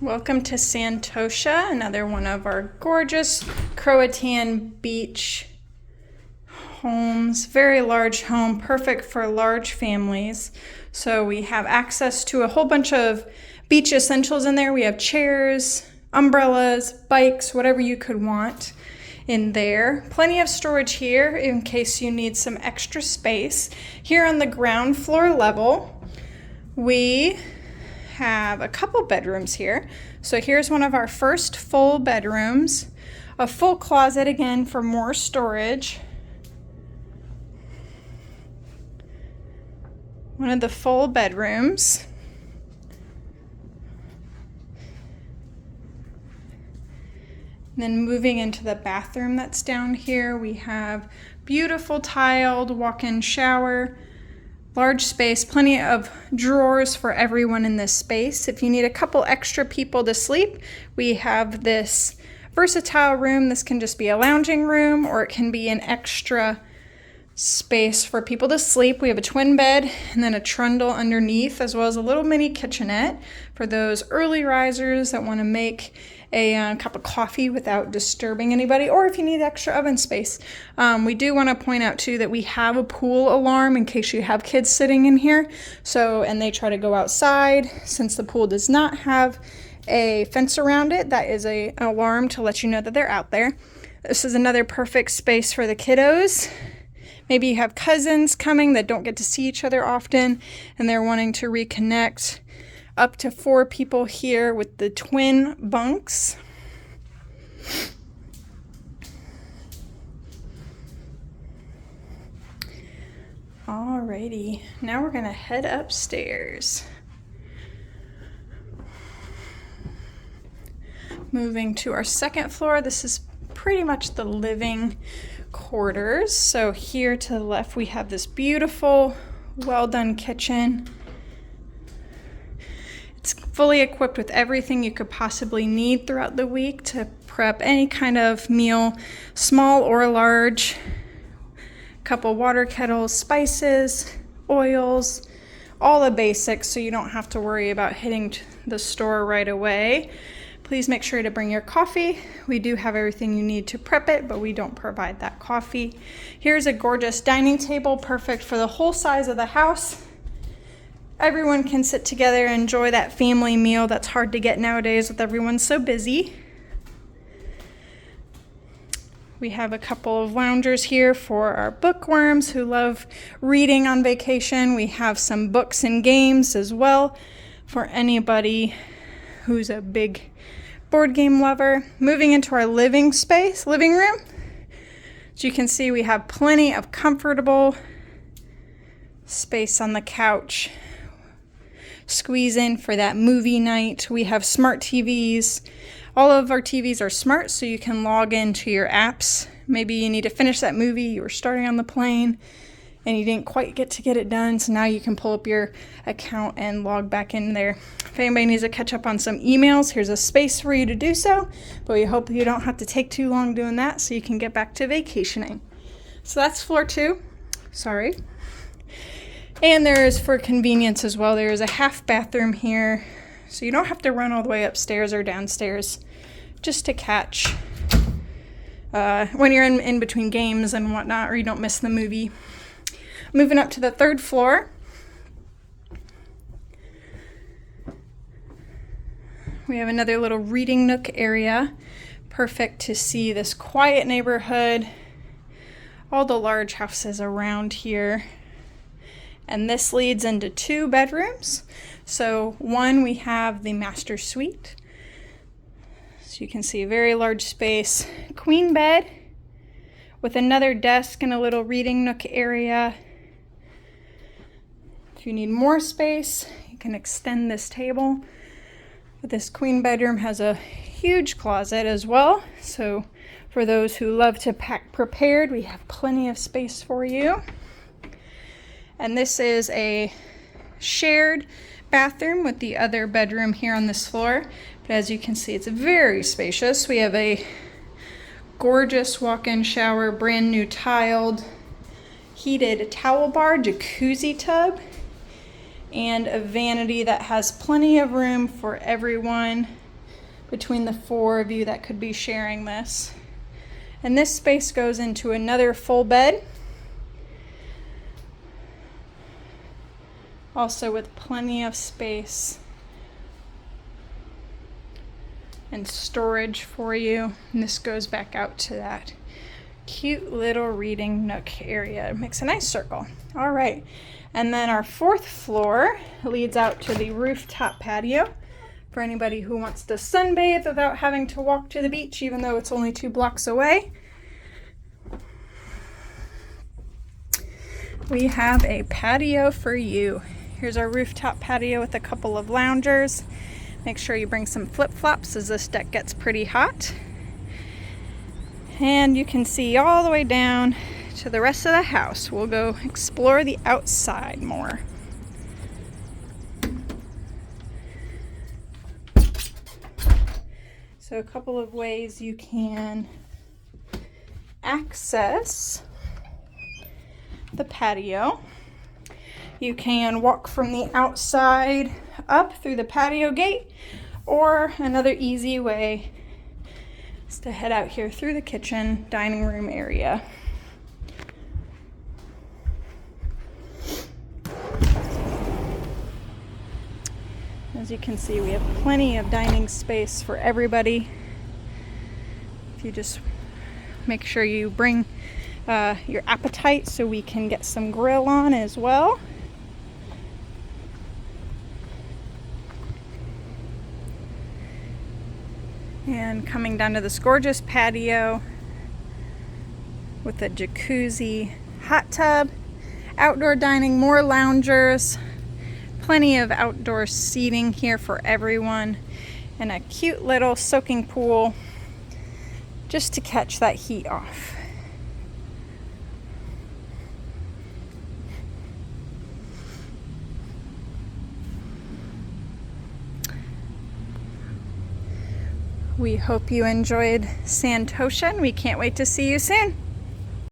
Welcome to Santosha, another one of our gorgeous Croatan beach homes. Very large home, perfect for large families. So we have access to a whole bunch of beach essentials in there. We have chairs, umbrellas, bikes, whatever you could want in there. Plenty of storage here in case you need some extra space. Here on the ground floor level, we have a couple bedrooms here. So here's one of our first full bedrooms. A full closet again for more storage. One of the full bedrooms. And then moving into the bathroom that's down here, we have beautiful tiled walk-in shower. Large space, plenty of drawers for everyone in this space. If you need a couple extra people to sleep, we have this versatile room. This can just be a lounging room or it can be an extra space for people to sleep. We have a twin bed and then a trundle underneath, as well as a little mini kitchenette for those early risers that want to make a cup of coffee without disturbing anybody, or if you need extra oven space. We do want to point out too that we have a pool alarm in case you have kids sitting in here. So, and they try to go outside. Since the pool does not have a fence around it, that is an alarm to let you know that they're out there. This is another perfect space for the kiddos. Maybe you have cousins coming that don't get to see each other often and they're wanting to reconnect. Up to 4 people here with the twin bunks. Alrighty, now we're gonna head upstairs. Moving to our second floor, this is pretty much the living quarters. So here to the left, we have this beautiful, well done kitchen. It's fully equipped with everything you could possibly need throughout the week to prep any kind of meal, small or large. A couple water kettles, spices, oils, all the basics so you don't have to worry about hitting the store right away. Please make sure to bring your coffee. We do have everything you need to prep it, but we don't provide that coffee. Here's a gorgeous dining table, perfect for the whole size of the house. Everyone can sit together and enjoy that family meal that's hard to get nowadays with everyone so busy. We have a couple of loungers here for our bookworms who love reading on vacation. We have some books and games as well for anybody who's a big board game lover. Moving into our living room. As you can see, we have plenty of comfortable space on the couch. Squeeze in for that movie night. We have smart TVs. All of our TVs are smart, so you can log into your apps. Maybe you need to finish that movie, you were starting on the plane and you didn't quite get it done, so now you can pull up your account and log back in there. If anybody needs to catch up on some emails, here's a space for you to do so, but we hope you don't have to take too long doing that so you can get back to vacationing. So that's floor 2. Sorry. And there is, for convenience as well, there is a half bathroom here, so you don't have to run all the way upstairs or downstairs just to catch when you're in between games and whatnot, or you don't miss the movie. Moving up to the 3rd floor, we have another little reading nook area, perfect to see this quiet neighborhood, all the large houses around here. And this leads into 2 bedrooms. So one, we have the master suite. So you can see a very large space, queen bed with another desk and a little reading nook area. If you need more space, you can extend this table. But this queen bedroom has a huge closet as well. So for those who love to pack prepared, we have plenty of space for you. And this is a shared bathroom with the other bedroom here on this floor. But as you can see, it's very spacious. We have a gorgeous walk-in shower, brand new tiled, heated towel bar, jacuzzi tub, and a vanity that has plenty of room for everyone between the 4 of you that could be sharing this. And this space goes into another full bed, also with plenty of space and storage for you. And this goes back out to that cute little reading nook area. It makes a nice circle. All right, and then our 4th floor leads out to the rooftop patio for anybody who wants to sunbathe without having to walk to the beach, even though it's only 2 blocks away. We have a patio for you. Here's our rooftop patio with a couple of loungers. Make sure you bring some flip-flops as this deck gets pretty hot. And you can see all the way down to the rest of the house. We'll go explore the outside more. So a couple of ways you can access the patio. You can walk from the outside up through the patio gate, or another easy way is to head out here through the kitchen, dining room area. As you can see, we have plenty of dining space for everybody. If you just make sure you bring your appetite so we can get some grill on as well. And coming down to this gorgeous patio with a jacuzzi, hot tub, outdoor dining, more loungers, plenty of outdoor seating here for everyone, and a cute little soaking pool just to catch that heat off. We hope you enjoyed Santosha, and we can't wait to see you soon.